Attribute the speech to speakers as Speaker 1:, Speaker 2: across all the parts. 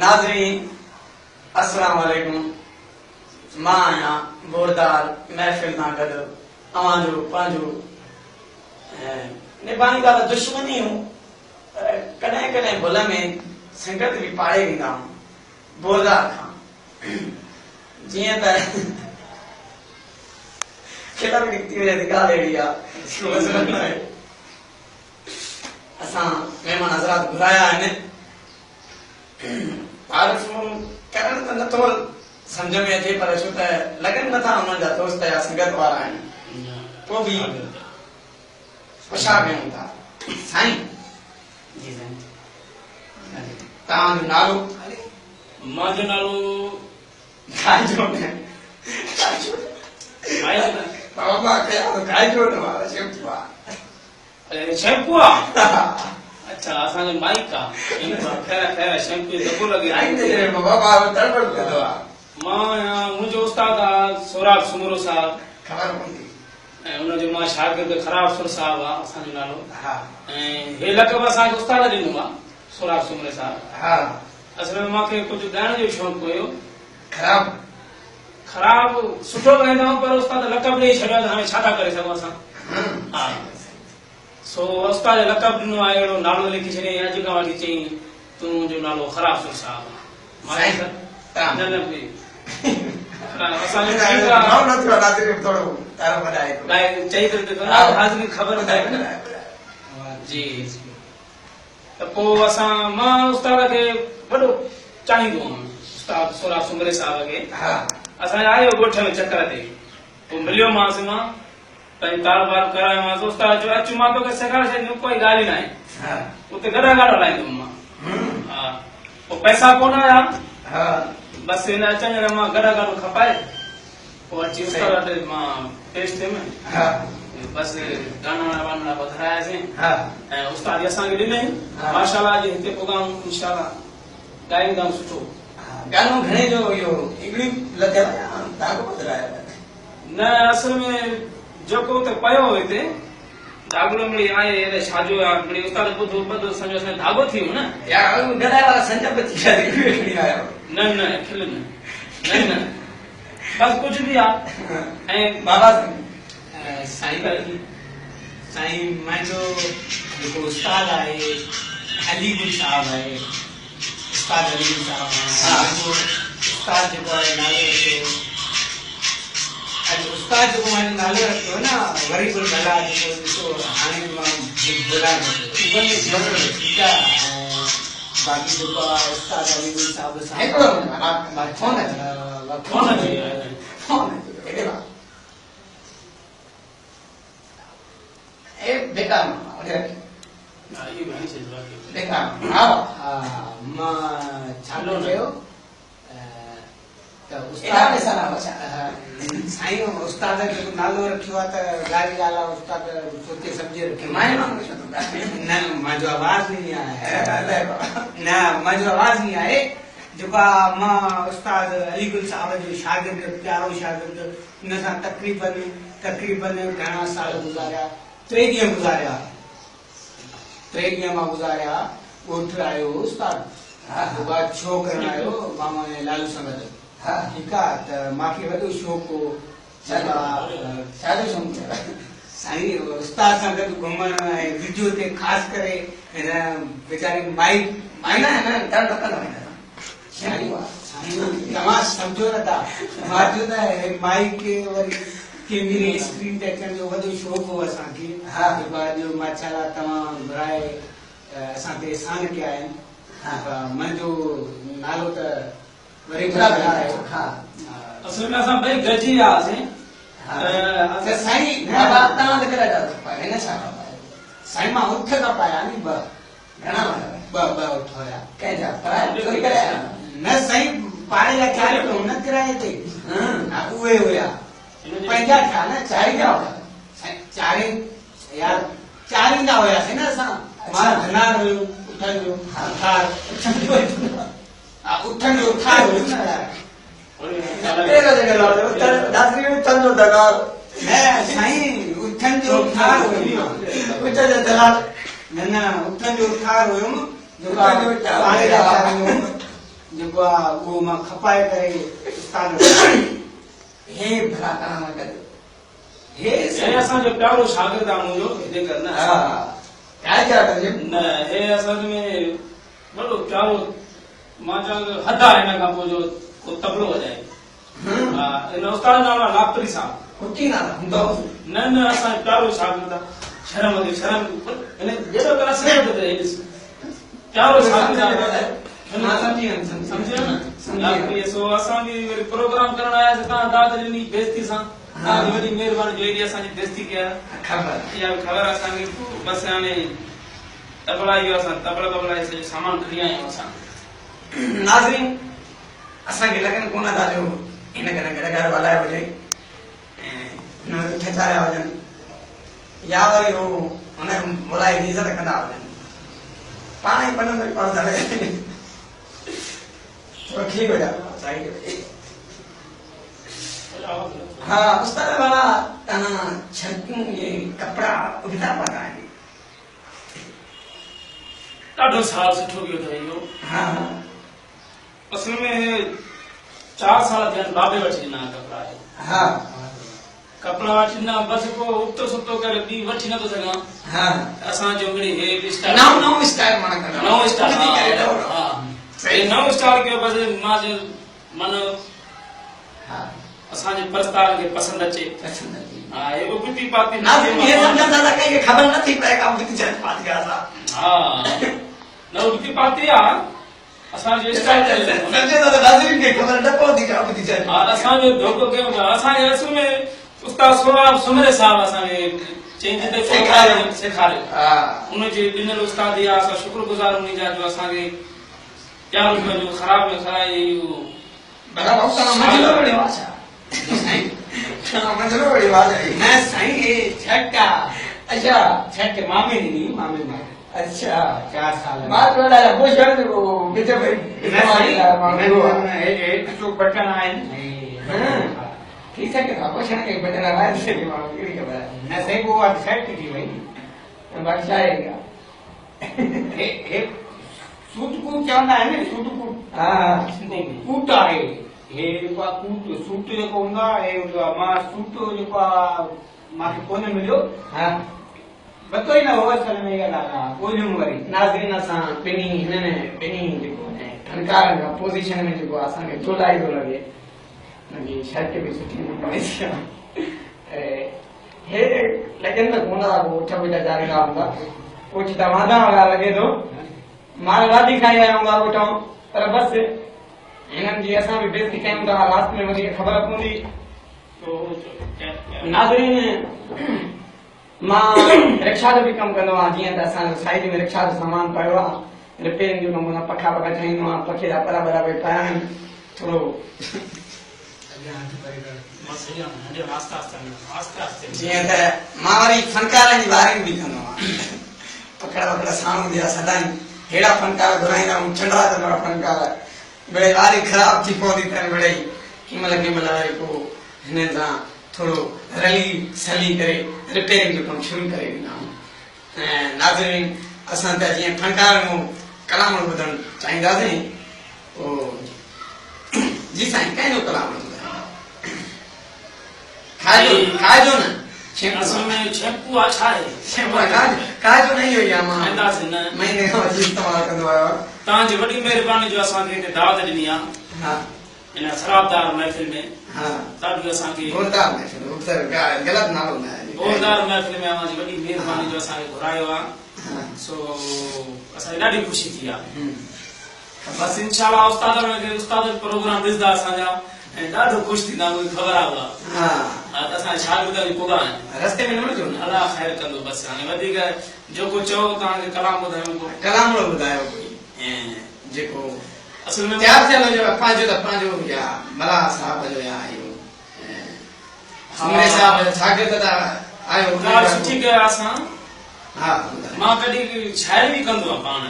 Speaker 1: नाज़रीन अस्सलाम वालेकुम। मां आहियां बोरदार महफ़िल सां गॾु अवांजो पंहिंजो निभाणी ॻाल्हि दुश्मनी हूं पर कॾहिं कॾहिं भुल में संगत बि पाड़े ॾींदा आहियूं बोरदार खां। जीअं त खिलण निकिती वञे त ॻाल्हि अहिड़ी आहे असां महिमान हज़रात घुराया आहिनि। तारीफ़ करण त नथो सम्झ में अचे पर छो त लॻनि नथा उन्हनि जा दोस्त या संगत वारा आहिनि पोइ बि पुछा कयूं था। साईं जी साईं तव्हांजो नालो?
Speaker 2: मुंहिंजो नालो
Speaker 1: गाइजो न बाबा कया तो गाइजो न वारा शेपुआ।
Speaker 2: अरे शेपुआ अच्छा असांजो माइक आहे खैर खैर शैम्पू दॿो लॻे
Speaker 1: आइंदे बाबा तड़बड़ कंदो आहे।
Speaker 2: मुंहिंजो उस्ताद आहे सोराब सुमरो साहब
Speaker 1: ख़बर पवंदी
Speaker 2: ऐं हुनजो मां शागिर्द ख़राब सुर साहब आहे असांजो नालो।
Speaker 1: हा
Speaker 2: ऐं हे लक़ब असांखे उस्ताद ॾिनो आहे सोराब सुमरे साहब।
Speaker 1: हा
Speaker 2: असल में मूंखे कुझु ॻाइण जो शौक़ु हुयो।
Speaker 1: ख़राब
Speaker 2: ख़राब सुठो ॻाईंदा आहियूं पर उस्ताद लक़ब ॾेई छॾियो त हाणे छा था करे सघूं असां। हा सो उस्ताद लक़ब ॾिनो आहे अहिड़ो नालो लिखी छॾियईं अॼु खां वठी चयईं तुंहिंजो नालो ख़राब सुर साहब आहे। जी त पोइ असां मां उस्ताद खे वॾो चाहींदो हुउमि उस्ताद सोराब सुमरे साहब खे। असां आयो ॻोठ में चकर ते पोइ मिलियोमांसि मां पंहिंजो कारोबार करायोमांसि। उस्ताद जो अचु मां तोखे सेखारे छॾींदुमि कोई ॻाल्हि ई न आहे उते गॾा गॾु हलाईंदुमि मां। हा पोइ पैसा कोन आया बसि हिन अचण लाइ मां गॾा गॾु खपाए पोइ अची उस्ताद वटि मां पेश थियुमि। बसि गाना वाना ॿुधायासीं ऐं उस्ताद असांखे ॾिनई माशाल्लाह जे हिते प्रोग्राम इंशाल्लाह ॻाईंदाऊं सुठो।
Speaker 1: गानो घणे जो इहो इंग्लिश लॻियल दाॻो ॿुधायो
Speaker 2: न असल में जेको त पियो हिते दाॻो मिड़ी आहे छाजो आहे मिड़ी उस्ताद ॿुधो ॿुधो सम्झो असांजो धाॻो थी वियो न
Speaker 1: या गॾाए वारा संज बची आयो
Speaker 2: न न खिल न न न बस कुझु बि आहे। ऐं
Speaker 1: बाबा
Speaker 3: साईं मुंहिंजो जेको उस्ताद आहे अलीगुल साहब आहे उस्ताद अलीगुल साहब आहे उस्ताद जेको आहे नालो रखियो उस्ताद जेको मुंहिंजो नालो रखियो न वरी कुल भला जेको ॾिसो हाणे मां ॿुधायां ठीकु आहे। बाक़ी जेको आहे उस्ताद अलीगुल साहब सां
Speaker 1: बेकार
Speaker 3: मां छालो कयो साईं उस्ताद जेको नालो रखियो आहे त ॻाल्हि ॻाल्हि आहे उस्ताद सोचे सम्झे रखियो। न मुंहिंजो आवाज़ नहीं आहे न मुंहिंजो आवाज़ नहीं आहे जेको आहे मां उस्ताद अलीगुल साहब जो शागिर्द प्यारो शागिर्द हुन सां तक़रीबन घणा साल गुज़ारिया 3 ॾींहं गुज़ारिया 3 ॾींहं मां गुज़ारिया। ॻोठ आयो उस्ताद शो करण आयो मामा लालू सां गॾु ठीकु आहे त मूंखे वॾो शौक़ु हो साईं उस्ताद सां गॾु घुमण ऐं वीडियो ते ख़ासि करे हिन वीचारी माइक तव्हां सम्झो नथा मां चयो त माइक वरी कैमरे स्क्रीन ते अचण जो वॾो शौक़ु हो असांखे। जेको माशाल्लाह तव्हां घुराए असां ते एहसान कया आहिनि। मुंहिंजो नालो त वरी
Speaker 2: असल में असां ॿई गॾिजी वियासीं।
Speaker 3: साईं साईं मां उठ न पाया नी ॿ उठ हुया न साईं पाड़े जा ख़्याल न किराए ते उहे हुया पंहिंजा थिया न चाहींदा हुया चारे यार चारींदा हुयासीं न असां मां धनार हुयो उथण जो उथार हुयो न साईं उथण जो उथार हुयुमि न उथण जो उथार हुयुमि जेको आहे जेको आहे उहो मां खपाए करे उस्ताद
Speaker 1: हे भला करण गॾु
Speaker 2: हे असांजो प्यारो शागिर्द आहे मुंहिंजो हिते कर न
Speaker 1: न
Speaker 2: हे असल में वॾो प्यारो मां चवां हद आहे हिन खां पोइ जो को तबलो वॼाए हा इन उस्ताद नालो आहे लाखपरी साहब
Speaker 1: कुटी नाला हूंदो
Speaker 2: न न असांजो प्यारो शागिर्द आहे शर्म अचे शर्म हिन जहिड़ो करे सघंदो त हेॾिस प्यारो शागिर्द आहे सम्झियो न लाखपरी सो असां बि वरी प्रोग्राम करण आयासीं तव्हां दाद ॾिनी बेइज़ती सां तव्हांजी वॾी महिरबानी जो एॾी असांजी बेइज़ती कया
Speaker 1: ख़बर
Speaker 2: इहा बि ख़बर आहे असांखे बसि हाणे तबला इहो असां तबला सॼो सामान खणी आया आहियूं असां
Speaker 1: नाज़रीन असांखे लॻनि कोन था जो इन करे गॾु ॻाल्हाए हुजे ऐं ठचारिया हुजनि या वरी हू हुन मुलाए जी इज़त कंदा हुजनि पाण ई पढ़ंदो पढ़ंदड़ थी विया हाँ उस्ताद वाला छलकियूं ये कपड़ा उगता पाता है
Speaker 2: ॾाढो साल सुठो कयो अथव इहो
Speaker 1: हाँ
Speaker 2: असल में 4 साल थियनि बाबे वठी ॾिना कपिड़ा
Speaker 1: हाँ
Speaker 2: कपिड़ा वठी ॾिना बसि पोइ उतो सुतो करे ॿी वठी नथो सघां
Speaker 1: हाँ
Speaker 2: असांजो मिड़ी हे स्टाइल
Speaker 1: नओं स्टाइल माना कंदा
Speaker 2: नओं स्टाइल
Speaker 1: हाँ
Speaker 2: हे नओं स्टाइल कयो बसि मां जो मन
Speaker 1: हाँ
Speaker 2: असांजे परस्तार खे पसंदि अचे
Speaker 1: पसंद है
Speaker 2: हा हे उगती पाती
Speaker 1: नाज़रीन ये समझंदा था कि खबर न थी पए का उगती चल पाती का सा
Speaker 2: हा न उगती पाती आहे असांजो स्टाइल
Speaker 1: समझे तो नाज़रीन खे खबर न पवंदी का उगती चल
Speaker 2: हा असांजो धोखो कयूं था असांजे असुल में उस्ताद सोराब सुमरे साहब असांखे चई जिते सेखारियो
Speaker 1: हाँ
Speaker 2: उनजे ॾिनल उस्ताद आहे असां शुक्रगुज़ार उन्ही जा जो असांखे प्यारो कयो ख़राब में ख़राई
Speaker 1: भला बहुत मंजलो बड़ी भाषा मंजलो बड़ी भाषा
Speaker 3: मैं साईं ये छक्का
Speaker 1: अच्छा
Speaker 3: छक्के मामे दी मामे मां
Speaker 1: अच्छा
Speaker 3: 4 साल
Speaker 1: बात वाला कुछ कर दो बीच में
Speaker 3: एक तो बटन आए
Speaker 1: ठीक है कि आपको शरण के बटन आया से भी मालूम की खबर
Speaker 3: न सही वो आज सेट की भाई
Speaker 1: बादशाह आएगा
Speaker 3: एक सूट को चवंदा आहिनि न सूट को
Speaker 1: हाँ
Speaker 3: कूट आहे हे जेको आहे कूट सूट जेको हूंदो आहे हे हूंदो आहे मां सूट जेको आहे मूंखे कोन मिलियो
Speaker 1: हाँ
Speaker 3: पतो ई न हो असल में इहा ॻाल्हि आहे ॻोल्हियूं वरी
Speaker 1: नाज़रीन असां ॿिन्ही जेको फनकार जो पोजीशन में जेको असांखे जोलाई थो लॻे हुनजी शर्ट बि सुठी नमूने हे लॻनि न कोन था उठ ॿिटा चाढ़ींदा हूंदा ओचिता वांदा वारा लॻे थो माल राधी खाई आया हूंदा ॻोठूं पर बसि हिननि जी असां बि बेइज़ती कयूं था लास्ट में वधीक ख़बर पवंदी नाज़रीन मां रिक्शा जो बि कमु कंदो आहियां जीअं त असां साइड में रिक्शा जो सामान पियो आहे रिपेयरिंग जो नमूना पखा वखा ठाहींदो आहियां पखे जा परा बराबरि पिया आहिनि थोरो जीअं त मां वरी फनकारनि जी वारिंग बि कंदो आहियां पकड़ वकड़ साण हूंदी आहे सदाई हेड़ा फनकार घुराईंदा आहियूं चंडा चंडा फनकार मिड़ई वारी ख़राब थी पवंदी अथनि मिड़ई कंहिंमहिल वरी पोइ हिननि सां थोरो रली सली करे रिपेयरिंग जो कमु शुरू करे ॾींदा आहियूं ऐं नाज़रीन असां त जीअं फनकार जो कलाम ॿुधणु चाहींदासीं जी साईं कंहिंजो कलाम खाइजो न
Speaker 2: असल में शैम्पू अच्छा है
Speaker 1: खाइजो नहीं हो या मां
Speaker 2: वेंदासीं न
Speaker 1: महीने खां वधीक इस्तेमालु कंदो आहियो
Speaker 2: तव्हांजी वॾी महिरबानी जो असांखे हिते दावत ॾिनी आहे
Speaker 1: हा
Speaker 2: इन शराबदार महफ़िल में
Speaker 1: हा
Speaker 2: ॾाढी असांखे
Speaker 1: गोलदार में ग़लति नालो न आहे
Speaker 2: गोलदार महफ़िल में असांजी वॾी महिरबानी जो असांखे घुरायो आहे सो असांखे ॾाढी ख़ुशी थी आहे बसि इंशाअल्लाह उस्ताद प्रोग्राम ॾिसंदा असांजा ऐं ॾाढो ख़ुशि थींदा मूंखे ख़बर आहे
Speaker 1: हा
Speaker 2: असांजा शागिर्द बि पुॻा आहिनि
Speaker 1: रस्ते में न वञो न
Speaker 2: अलाह ख़ैर कंदो बसि हाणे वधीक जेको चओ तव्हांखे कलाम ॿुधायूं
Speaker 1: कलाम ॿुधायो कोई ऐं जेको
Speaker 2: असल में
Speaker 1: तयार थियल हुजे पंहिंजो या मला साहब जो या इहो सुमरे साहब जो शागिर्द त आयो
Speaker 2: ॻाल्हि सुठी कयो असां
Speaker 1: हा
Speaker 2: मां कॾहिं शाइरी बि कंदो आहियां पाण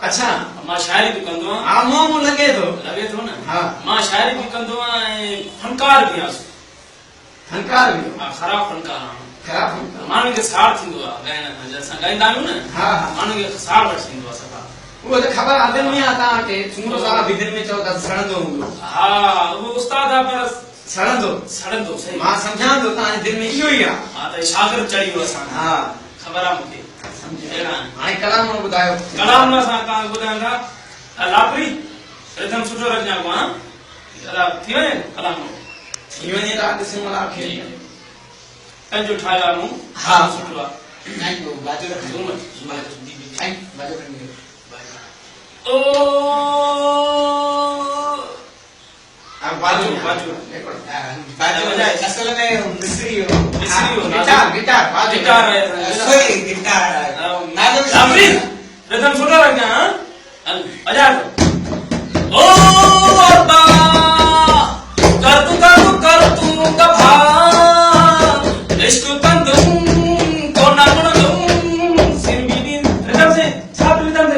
Speaker 1: अच्छा
Speaker 2: मां शाइरी बि कंदो आहियां
Speaker 1: आमो लॻे थो
Speaker 2: न
Speaker 1: हा
Speaker 2: मां शाइरी बि कंदो आहियां ऐं फनकार बि आहियां
Speaker 1: फनकार बि
Speaker 2: हा ख़राब फनकार आहियां
Speaker 1: ख़राब फनकार
Speaker 2: माण्हुनि खे साड़ थींदो आहे ॻाइण सां असां ॻाईंदा आहियूं न
Speaker 1: हा हा
Speaker 2: माण्हुनि खे साड़ वठी थींदो आहे सफ़ा
Speaker 1: वो तो खबर आदि में आता के सुमरो सारा विदिन में चौथा सड़न दो
Speaker 2: हाँ वो उस्ताद है पर
Speaker 1: सड़न दो
Speaker 2: सही
Speaker 1: मां समझा दो ता दिल में इयो ही आ
Speaker 2: हाँ तो शागिर्द चढ़ी हो असां
Speaker 1: हां
Speaker 2: खबर आ मुखे
Speaker 1: हाणे कलाम में बुधायो
Speaker 2: कलाम ना सा का बुधांगा लापरी रिदम सुठो रखना को हां अला थियो ने कलाम
Speaker 1: जीवन रात से मला खे
Speaker 2: कंजो ठाया मु
Speaker 1: हां
Speaker 2: सुठो आ
Speaker 3: नहीं तो बाजू रख
Speaker 2: दूर मत
Speaker 3: आई बाजू रख
Speaker 2: ओ
Speaker 1: अब बाजू
Speaker 3: बाजू असल में मिस्री हो गिटार बाजू
Speaker 2: गिटार है
Speaker 3: सॉरी गिटार
Speaker 2: लापरी रिदम सुठो रखना हां बजा ओ अब्बा कर तू कभा इश्क तंदुम को ना गुण सिरबिन रिदम से साथ रिदम से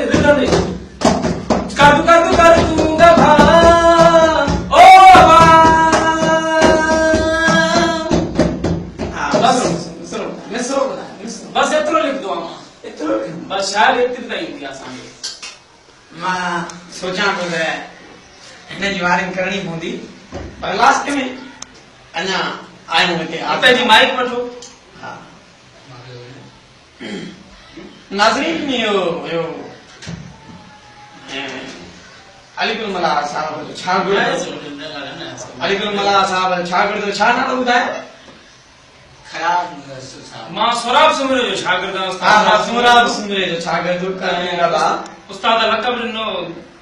Speaker 2: कर तू कभा ओ अब्बा बस एतरो लिख दो बस शायद एतरी ताईं थी असांखे
Speaker 1: मां सोचा तो है इन जी वारिंग करणी पवंदी पर लास्ट में अञा आयो मूंखे
Speaker 2: आता जी माइक वठो
Speaker 1: हा नाज़रीन यो अलीकुल मला साहब जो छा गुण अलीकुल मला साहब छा गुण जो छा नालो ॿुधायो
Speaker 3: खराब
Speaker 2: मां सोराब सुमरे जो शागिर्द
Speaker 1: हा सुमराब सुमरे जो शागिर्द करने वाला
Speaker 2: उस्ताद लक़ब ॾिनो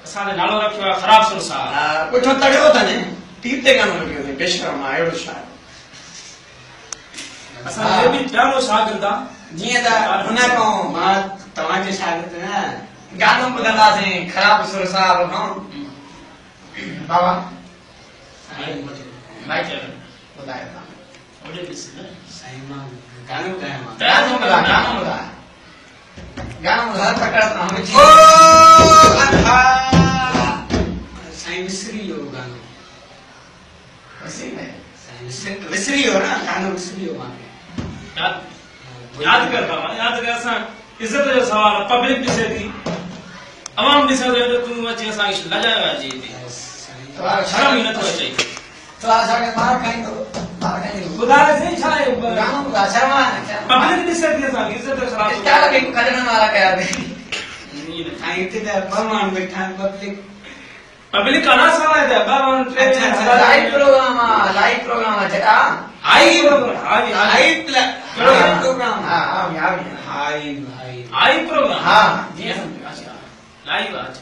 Speaker 2: असांजो नालो रखियो आहे ख़राब सुर साहब
Speaker 1: कुझु तड़ियो अथनि तीर ते गानो रखियो अथई बेशरम आहे अहिड़ो शाइर
Speaker 2: असांजो बि ॾाढो शागिर्द आहे
Speaker 1: जीअं त हुन खां
Speaker 3: मां तव्हांजे शागिर्द न
Speaker 1: गानो ॿुधंदासीं ख़राब सुर साहब खां बाबा
Speaker 2: माइक
Speaker 1: ॿुधायो तव्हां
Speaker 2: ओॾे ॾिस न
Speaker 3: साईं मां गानो ॻायां मां
Speaker 1: गानो ॿुधायो गानो ॿुधायो पकड़ तव्हां
Speaker 3: ओ अथा साईं विसरी वियो गानो साईं विसरी वियो न गानो विसरी वियो मां
Speaker 2: याद कर बाबा याद कर असां इज्जत जो सवाल आहे पब्लिक ॾिसे थी अवाम ॾिसे थो त तूं अची असांखे लॼायो आहे जी शर्म ई नथो अचे
Speaker 1: तो असांखे मार खाईंदो
Speaker 2: ॿुधाए सही छा आहे
Speaker 1: गानो ॿुधायो शर्म
Speaker 2: पब्लिक ॾिसे थी असांखे इज्जत जो ख़राब
Speaker 1: क्या लगे कढण वारा कया अथई
Speaker 3: साईं हिते त ॿ माण्हू वेठा आहिनि पब्लिक
Speaker 2: पब्लिक अना सवाल है बाबा
Speaker 1: लाइव प्रोग्राम आहे जटा
Speaker 2: आई हां
Speaker 3: आई प्रोग्राम
Speaker 1: हां हां
Speaker 3: हाई
Speaker 2: आई प्रोग्राम
Speaker 1: हां जी
Speaker 2: लाइव आज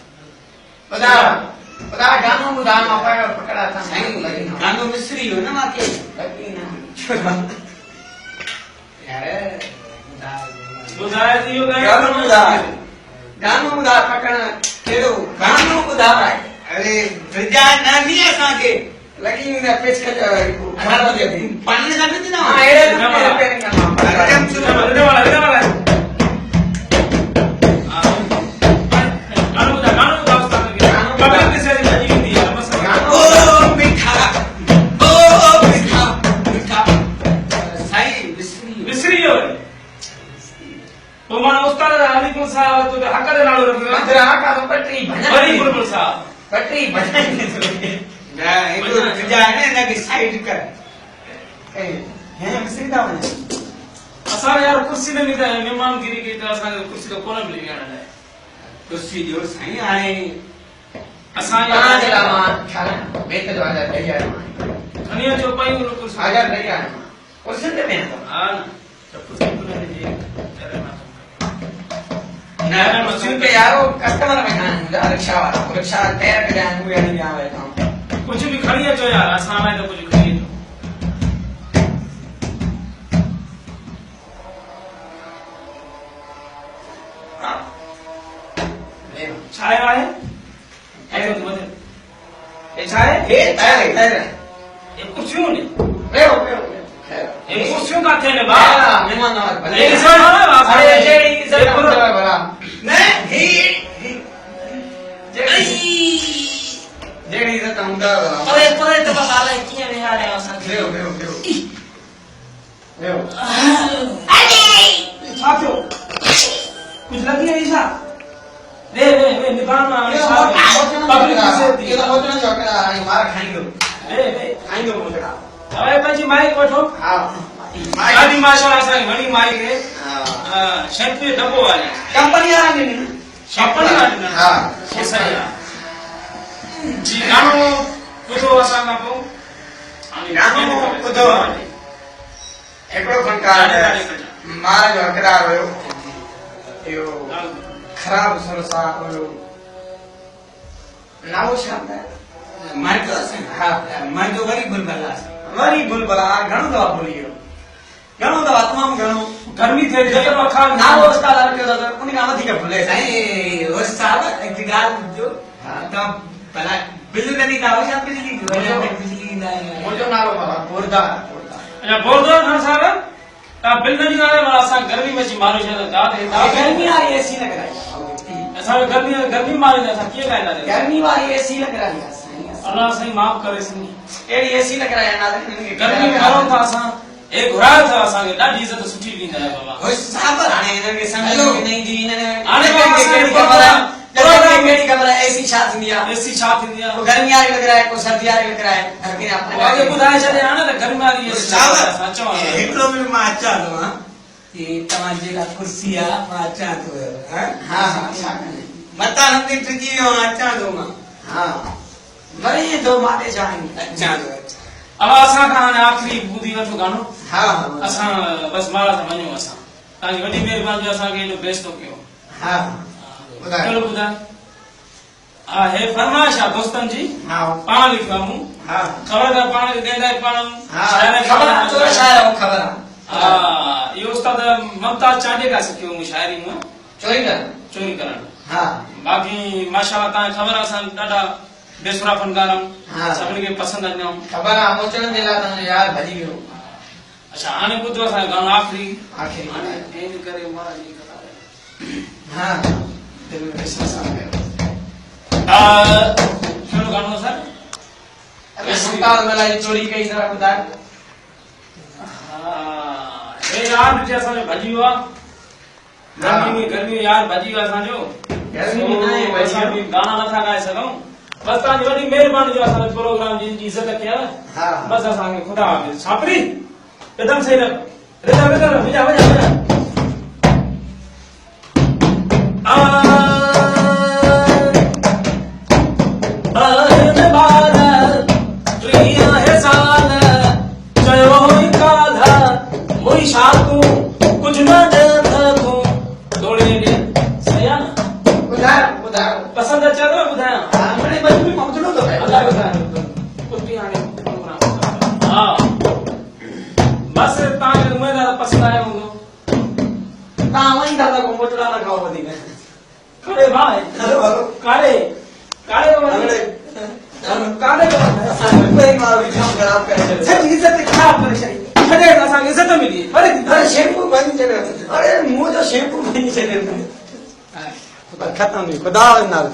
Speaker 1: बता गानो ॿुधायो मां पकड़ा था
Speaker 3: साईं गानो विसरी वियो न मांखे
Speaker 1: लगी ना
Speaker 3: यार
Speaker 2: ॿुधाए थी इहो
Speaker 1: गानो ॿुधायो पकड़ कहिड़ो गानो ॿुधायो
Speaker 3: अरे प्रजा नानी असांखे
Speaker 1: लगी न पेश कर खराब हो गई
Speaker 3: पानी का भी ना
Speaker 1: हां एड़े रिपेयरिंग करना
Speaker 2: रे वाला गानो ॿुधायो उस्ताद खे पब्लिक ॾिसे थी लॼी वेंदी आहे बस
Speaker 3: ओ मिठा साईं
Speaker 2: विसरी वियो पोइ माण्हू उस्ताद अलीकुल साहब तो हक़ जो नालो रखियो
Speaker 1: मंदिर आका तो पटरी
Speaker 2: वरी बुलबुल साहब
Speaker 1: पटरी भॼाई
Speaker 3: ना हिकु प्रजा है न हिनखे साइड कर
Speaker 1: हे मिसरी था वञे
Speaker 2: असां यार कुर्सी न मिलंदा महिमानगिरी कई त असांखे कुर्सी त कोन मिली वेहण लाइ
Speaker 3: कुर्सी जो साईं हाणे
Speaker 2: असां
Speaker 1: तव्हांजे लाइ मां ख्याल बेत जो आदर ॾेई आयो आहियां
Speaker 2: खणी अचो पई उन कुर्सी
Speaker 1: आदर ॾेई आयो आहियां कुर्सियुनि ते वेहंदो
Speaker 2: हा न त कुर्सी कोन ॾिजे
Speaker 1: न कुर्सियुनि ते यारो कस्टमर वेठा आहिनि मुंहिंजा रिक्शा वारा रिक्शा टायर कढिया आहिनि उहे हणी विया वेठा
Speaker 2: कुछ भी खड़ी अचो यार असां लाइ त कुछ खड़ी अचो छा आहे ये छा है
Speaker 1: हे टायर
Speaker 2: ये कुर्सियों ने
Speaker 1: वेहो
Speaker 2: ये कुर्सियों का थे ने बा
Speaker 1: मेहमान नवाज भले
Speaker 2: ये इज्जत है बा
Speaker 1: अरे जेड़ी इज्जत है भला
Speaker 3: न ही
Speaker 1: जेड़ी इज्जत हूंदा भला
Speaker 2: परे तो बाला कीअं विहारे असां
Speaker 1: वेहो
Speaker 2: छा थियो कुछ लगी है ईशा वे ये निदान में
Speaker 1: ये
Speaker 2: पब्लिक से थी
Speaker 1: ये तो मोटो जो के मार खाएंगे
Speaker 2: ए
Speaker 1: खाएंगे मोटो
Speaker 2: હવે પછી માઈક વઠો
Speaker 1: हां
Speaker 2: આની માશાલ્લાહ સાહેબ ઘણી માઈક હે
Speaker 1: हां
Speaker 2: શેમ્પુ ડબ્બો વાળી
Speaker 1: कंपनी आ रही है
Speaker 2: કંપની વાળી ના
Speaker 1: हां
Speaker 2: એ સહી જી ગાણો કુદો અસાંગા પો
Speaker 1: गानो कुदो एकड़ो फनकार मार जो हकदार हुयो यो खराब सरसा हुयो नाव शब्द
Speaker 3: मार्ग हाँ मार्ग वरी बुलबुला
Speaker 1: वरी बुलबुला घणो दवा बोलियो घणो दवा तमाम घणो
Speaker 2: गर्मी थे जब मखा
Speaker 1: नाव उस्ताद के तो उन का मथी के भूले
Speaker 3: साईं वो साहब एक गाल जो तो भला बिजली नहीं का हो या बिजली ना
Speaker 1: मोजो नालो बाबा बोरदा
Speaker 2: अच्छा बोलदो खान साहब ता बिल नहीं गाने वाला सा गर्मी में जी मारो छे दाद
Speaker 3: गर्मी आ एसी लग रहा है
Speaker 2: ऐसा गर्मी मारे ना था के गाना
Speaker 3: गर्मी वाली एसी लग रहा है
Speaker 2: अल्लाह सही माफ करे सही
Speaker 1: एडी एसी लग रहा है ना
Speaker 2: गर्मी करो था असा एक घुरायो था असा के ॾाढी इज्जत सुठी ॾींदा है बाबा
Speaker 3: वो साहब
Speaker 1: हाणे इन्हनि खे सम्झ में नहीं दी इन्हनि
Speaker 2: हाणे बाबा
Speaker 1: केड़ी
Speaker 2: साईं
Speaker 1: खबर है प्रोग्राम केड़ी खबर है एसी छा थींदी आहे
Speaker 2: एसी छा थींदी
Speaker 1: को
Speaker 2: आहे
Speaker 1: गर्मी वाली लग रहा है को सर्दी वाली लग रहा है लेकिन आपने
Speaker 2: आगे बुधाए छॾे हाणे त गर्मी वाली एसी
Speaker 3: साहब
Speaker 2: सचो
Speaker 3: हिकिड़ो मिनट मां अचां थो हां ये तव्हां जेका कुर्सी आहे मां अचां थो हां
Speaker 1: हां हां छा कने
Speaker 3: मता हंधि टिकी वियो अचां थो मां
Speaker 1: हां वरी दो माते जाएंगे
Speaker 3: अचां थो
Speaker 2: अब असा का आखिरी बुधी वठो गानो
Speaker 1: हां हां
Speaker 2: असा बस मारा त वञो असा ताजी वॾी महिरबानी जो असा के एॾो बेस्तो कयो
Speaker 1: हां
Speaker 2: चलो बुधा आ हे फरमाइश आहे दोस्तन जी
Speaker 1: हां
Speaker 2: पाण लिखवा मूं
Speaker 1: हां
Speaker 2: खबर त पाण खे ॾींदा पाण
Speaker 1: हां खबर तो शायर हो खबर
Speaker 2: हा इहो उस्ताद ममताज चांडे का सिखियो मूं शायरी में
Speaker 1: चोरी कर
Speaker 2: चोरी करण
Speaker 1: हां
Speaker 2: बाक़ी माशाल्लाह तव्हां ख़बर असां ॾाढा बेसुरा फनकार
Speaker 1: हा।
Speaker 2: सभिनी खे पसंदि अञा
Speaker 1: खबर आहे मोचण जे लाइ तव्हांजो यार भॼी वियो
Speaker 2: अच्छा हाणे ॿुधो असांजो गानो आख़िरी
Speaker 1: आख़िरी
Speaker 2: हाणे इन करे मां जी कथा
Speaker 1: हां दिल में विश्वास आ गयो
Speaker 2: कहिड़ो गानो सर
Speaker 1: अबे सुल्तान मलाई चोरी कई जरा ॿुधाए
Speaker 2: हे यार ॾिठे असांजो भॼी वियो आहे गर्मी में यार भॼी वियो असांजो
Speaker 1: गर्मी में न आहे, भॼी
Speaker 2: असां
Speaker 1: वियो।
Speaker 2: बि गाना नथा ॻाए सघूं बस तव्हांजी वॾी महिरबानी जो असांजो प्रोग्राम जिन जी इज़त कयव
Speaker 1: हा
Speaker 2: बस असांखे ख़ुदा हाफ़िज़ छापरी कदम सही रख रेदा वेदा वजा वजा वजा कुछ न
Speaker 1: ॿुधाए ॿुधाए
Speaker 2: पसंद अचे थो ॿुधायां
Speaker 1: हां हाणे बचपन में पहुचणो थो पए
Speaker 2: अलाए ॿुधायां कुझु हाणे प्रोग्राम हा बस तव्हांखे उमेदवार पसंदि आयो हूंदो
Speaker 1: तव्हां वञी था सघो मोचड़ा न खाओ वधीक
Speaker 2: कड़े भाई
Speaker 1: हलो हलो
Speaker 2: काले काले
Speaker 1: हले
Speaker 2: काले
Speaker 1: कोई मारो भी काम खराब करे
Speaker 2: सच इज्जत खराब करे छड़ी छड़े असांखे इज्जत मिली वरी
Speaker 1: अरे शैम्पू बनी चले अरे मुंहिंजो शैम्पू बनी चले खत्म खुदा नाल